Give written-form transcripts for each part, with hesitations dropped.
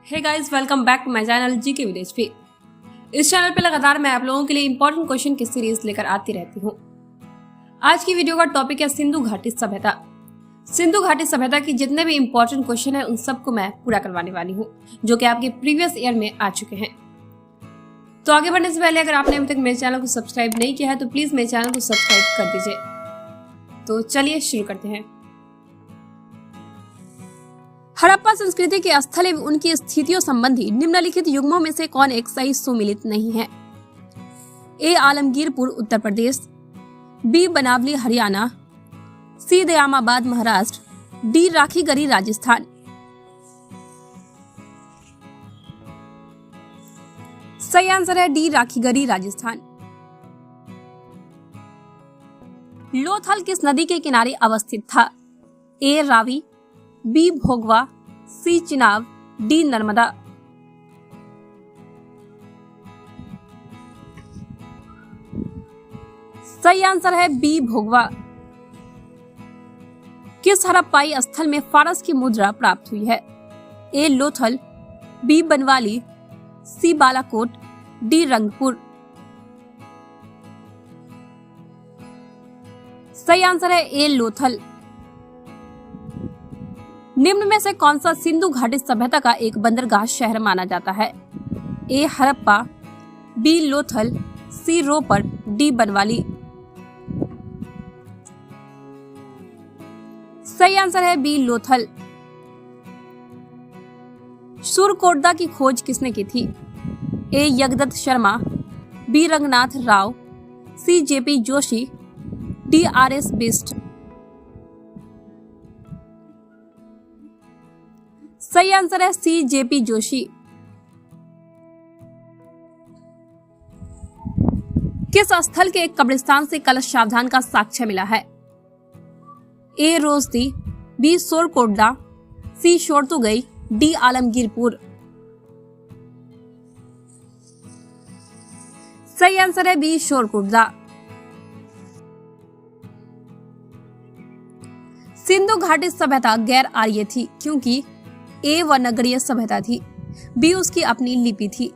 Hey guys, welcome back to my channel GK village पे। इस channel पे लगातार मैं आप लोगों के लिए इंपॉर्टेंट क्वेश्चन की सीरीज लेकर आती रहती हूँ। आज की वीडियो का टॉपिक है सिंधु घाटी सभ्यता। सिंधु घाटी सभ्यता की जितने भी इंपॉर्टेंट क्वेश्चन है उन सबको मैं पूरा करवाने वाली हूँ, जो कि आपके प्रीवियस ईयर में आ चुके हैं। तो आगे बढ़ने से पहले अगर आपने अभी तक मेरे चैनल को सब्सक्राइब नहीं किया है तो प्लीज मेरे चैनल को सब्सक्राइब कर दीजिए। तो चलिए शुरू करते हैं। हड़प्पा संस्कृति के स्थल एवं उनकी स्थितियों संबंधी निम्नलिखित युग्मों में से कौन एक सही सुमिलित नहीं है? ए आलमगीरपुर उत्तर प्रदेश, बी बनावली हरियाणा, सी दयामाबाद महाराष्ट्र, डी राखीगढ़ी राजस्थान। सही आंसर है डी राखीगढ़ी राजस्थान। लोथल किस नदी के किनारे अवस्थित था? ए रावी, बी भोगवा, सी चिनाब, डी नर्मदा। सही आंसर है बी भोगवा। किस हड़प्पाई स्थल में फारस की मुद्रा प्राप्त हुई है? ए लोथल, बी बनवाली, सी बालाकोट, डी रंगपुर। सही आंसर है ए लोथल। निम्न में से कौन सा सिंधु घाटी सभ्यता का एक बंदरगाह शहर माना जाता है? ए हड़प्पा, बी लोथल, सी रोपर, डी बनवाली। सही आंसर है बी लोथल। सुरकोटदा की खोज किसने की थी? A Jagdatt Sharma, B Ranganath Rao, C JP Joshi, D RS. Bisht. सही आंसर है सी जेपी जोशी। किस स्थल के एक कब्रिस्तान से कलश सावधान का साक्ष्य मिला है? ए रोजदी, बी सोरकोटदा, सी शोरतुगई, डी आलमगीरपुर। सही आंसर है बी शोरकोटदा। सिंधु घाटी सभ्यता गैर आर्य थी क्योंकि ए वह नगरीय सभ्यता थी, बी उसकी अपनी लिपि थी,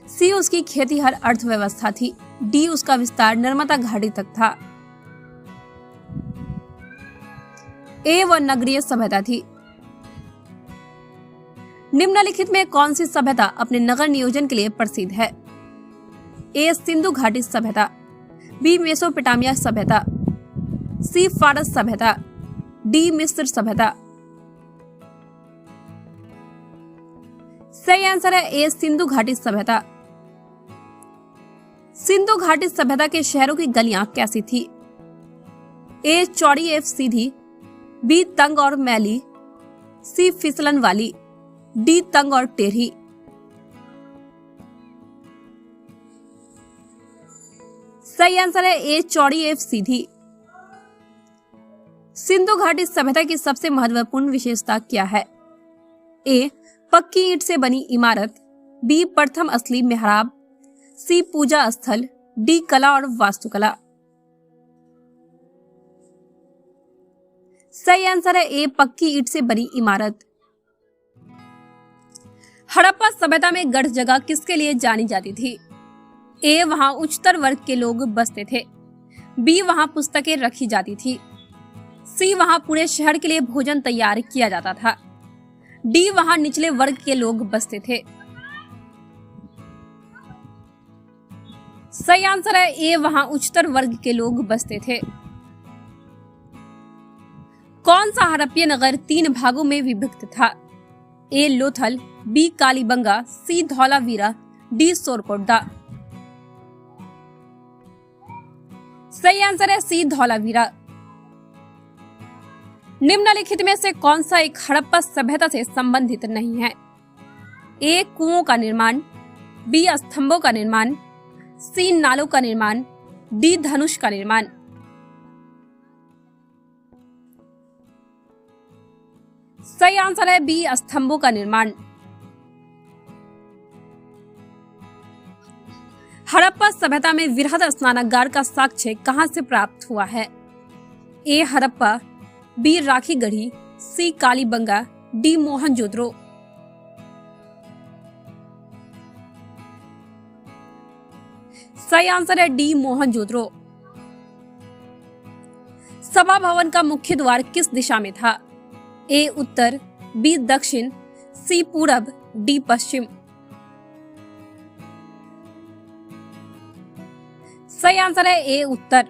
सी उसकी खेतीहर अर्थव्यवस्था थी, डी उसका विस्तार नर्मदा घाटी तक था। ए वह नगरीय सभ्यता थी। निम्नलिखित में कौन सी सभ्यता अपने नगर नियोजन के लिए प्रसिद्ध है? ए सिंधु घाटी सभ्यता, बी मेसोपोटामिया सभ्यता, सी फारस सभ्यता, डी मिस्र सभ्यता। सही आंसर है ए सिंधु घाटी सभ्यता। सिंधु घाटी सभ्यता के शहरों की गलियां कैसी थी? ए चौड़ी एवं सीधी, बी तंग और मैली, सी फिसलन वाली, डी तंग और टेढ़ी। सही आंसर है ए चौड़ी एवं सीधी। सिंधु घाटी सभ्यता की सबसे महत्वपूर्ण विशेषता क्या है? ए पक्की ईंट से बनी इमारत, बी प्रथम असली मेहराब, सी पूजा स्थल, डी कला और वास्तुकला। सही आंसर है ए पक्की ईंट से बनी इमारत। हड़प्पा सभ्यता में गढ़ जगह किसके लिए जानी जाती थी? ए वहां उच्चतर वर्ग के लोग बसते थे, बी वहां पुस्तकें रखी जाती थी, सी वहां पूरे शहर के लिए भोजन तैयार किया जाता था, डी वहां निचले वर्ग के लोग बसते थे। सही आंसर है ए वहां उच्चतर वर्ग के लोग बसते थे। कौन सा हड़प्पा नगर 3 भागों में विभक्त था? ए लोथल, बी कालीबंगा, सी धौलावीरा, डी सोरकोटदा। सही आंसर है सी धौलावीरा। निम्नलिखित में से कौन सा एक हड़प्पा सभ्यता से संबंधित नहीं है? ए कुओं का निर्माण, बी स्तंभों का निर्माण, सी नालों का निर्माण, डी धनुष का निर्माण। सही आंसर है बी स्तंभों का निर्माण। हड़प्पा सभ्यता में वृहद स्नानागार का साक्ष्य कहां से प्राप्त हुआ है? ए हड़प्पा, बी राखीगढ़ी, सी कालीबंगा, डी मोहनजोदड़ो। सही आंसर है डी मोहनजोदड़ो। सभा भवन का मुख्य द्वार किस दिशा में था? ए उत्तर, बी दक्षिण, सी पूरब, डी पश्चिम। सही आंसर है ए उत्तर।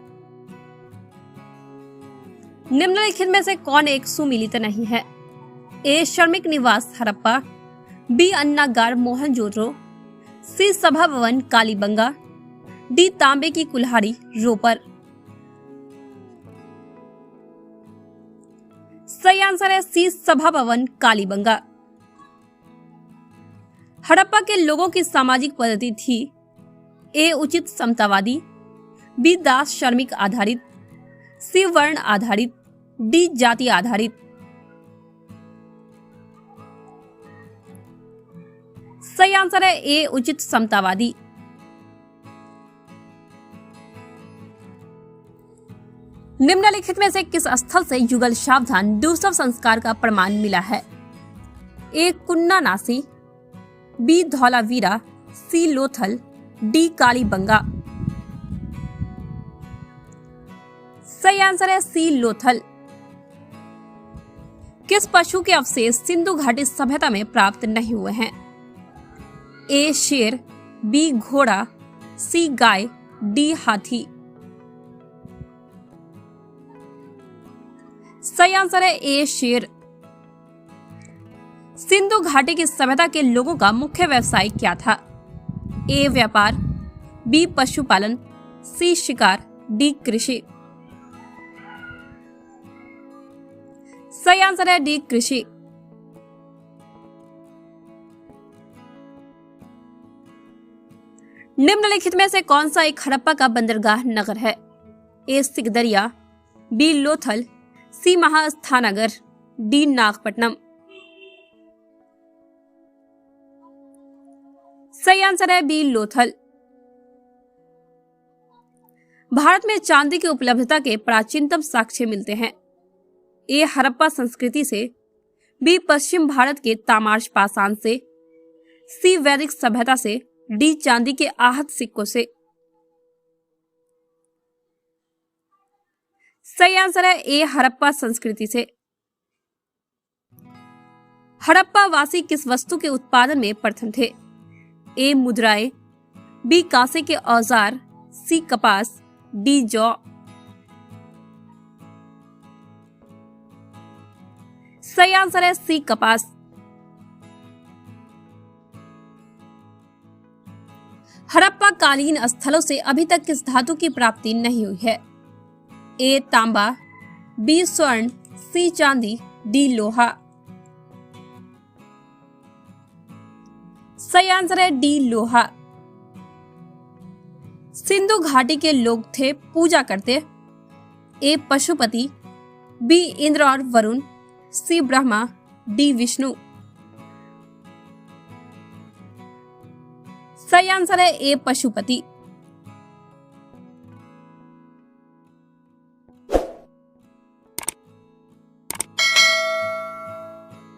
निम्नलिखित में से कौन एक सुमिलित नहीं है? ए श्रमिक निवास हड़प्पा, बी अन्नागार मोहनजोदड़ो, सी सभा भवन कालीबंगा, डी तांबे की कुल्हाड़ी रोपर। सही आंसर है सी सभा भवन कालीबंगा। हड़प्पा के लोगों की सामाजिक पद्धति थी? ए उचित समतावादी, बी दास श्रमिक आधारित, सी वर्ण आधारित, डी जाति आधारित। सही आंसर है ए उचित समतावादी। निम्नलिखित में से किस स्थल से युगल सावधान दूसव संस्कार का प्रमाण मिला है? ए कुन्ना नासी, बी धौलावीरा, सी लोथल, डी कालीबंगा। सही आंसर है सी लोथल। किस पशु के अवशेष सिंधु घाटी सभ्यता में प्राप्त नहीं हुए हैं? ए शेर, बी घोड़ा, सी गाय, डी हाथी। सही आंसर है ए शेर। सिंधु घाटी की सभ्यता के लोगों का मुख्य व्यवसाय क्या था? ए व्यापार, बी पशुपालन, सी शिकार, डी कृषि। सही आंसर है डी कृषि। निम्नलिखित में से कौन सा एक हड़प्पा का बंदरगाह नगर है? ए सिकदरिया, बी लोथल, सी महास्थानगर, डी नागपट्टनम। सही आंसर है बी लोथल। भारत में चांदी की उपलब्धता के प्राचीनतम साक्ष्य मिलते हैं? ए हड़प्पा संस्कृति से, बी पश्चिम भारत के तामार्ष पाषाण से, सी वैदिक सभ्यता से, डी चांदी के आहत सिक्कों से। सही आंसर है ए हड़प्पा संस्कृति से। हड़प्पा वासी किस वस्तु के उत्पादन में प्रथम थे? ए मुद्राएं, बी कांसे के औजार, सी कपास, डी जौ। सही आंसर है सी कपास। हड़प्पा कालीन स्थलों से अभी तक किस धातु की प्राप्ति नहीं हुई है? ए तांबा, बी स्वर्ण, सी चांदी, डी लोहा। सही आंसर है डी लोहा। सिंधु घाटी के लोग थे पूजा करते? ए पशुपति, बी इंद्र और वरुण, सी ब्रह्मा, डी विष्णु। सही आंसर है ए पशुपति।